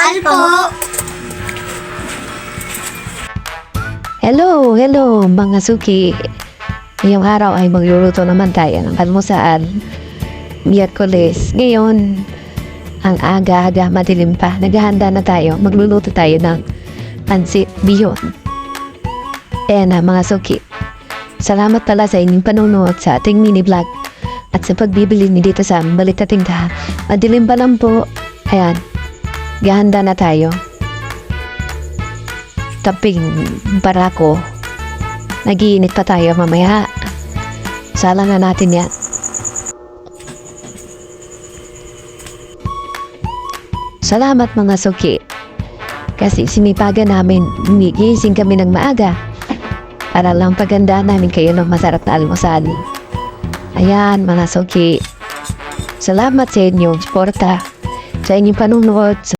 Ano po? Hello mga suki. Ngayong araw ay magluluto naman tayo ng almusal. Miyerkules. Ngayon, ang aga-aga, madilim pa. Naghahanda na tayo. Magluluto tayo ng pansit bihon. Ayan na mga suki. Salamat pala sa inyong panunood sa ating mini vlog at sa pagbibili ni dito sa Balita Tindahan. Madilim pa lang po. Ayan. Gahanda na tayo. Taping barako. Nagiinit pa tayo mamaya. Sala na natin yan. Salamat mga suki. Kasi sinipagan namin, gising kami ng maaga. Para lang paganda namin kayo ng masarap na almusal. Ayan mga suki. Salamat sa inyong suporta. Sa inyong panunood.